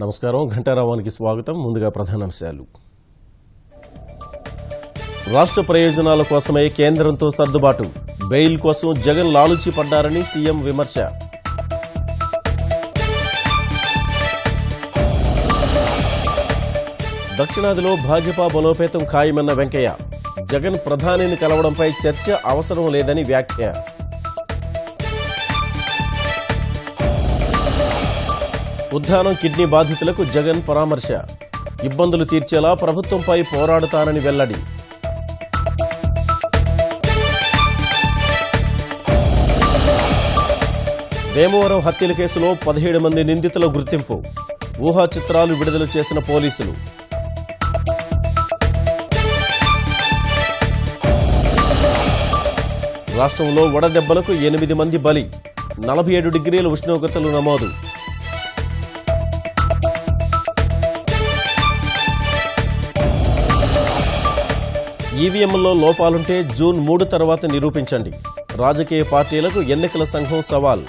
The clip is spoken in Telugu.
నమస్కారం. ఘంటారావానికి స్వాగతం. ముందుగా ప్రధానాంశాలు. రాష్ట్ర ప్రయోజనాల కోసమే కేంద్రంతో సర్దుబాటు. బెయిల్ కోసం జగన్ లాలుచి పడ్డారని సీఎం విమర్శ. దక్షిణాదిలో భాజపా బలోపేతం ఖాయమన్న వెంకయ్య. జగన్ ప్రధానిని కలవడంపై చర్చ అవసరం లేదని వ్యాఖ్య. ఉద్దానం కిడ్నీ బాధితులకు జగన్ పరామర్శ. ఇబ్బందులు తీర్చేలా ప్రభుత్వంపై పోరాడుతానని వెల్లడి. వేమవరం హత్యల కేసులో 17 మంది నిందితుల గుర్తింపు. ఊహా చిత్రాలు విడుదల చేసిన పోలీసులు. రాష్ట్రంలో వడదెబ్బలకు 8 మంది బలి. 47 డిగ్రీల ఉష్ణోగ్రతలు నమోదు. ఈవీఎంలో లోపాలుంటే జూన్ 3 తర్వాత నిరూపించండి. రాజకీయ పార్టీలకు ఎన్నికల సంఘం సవాల్.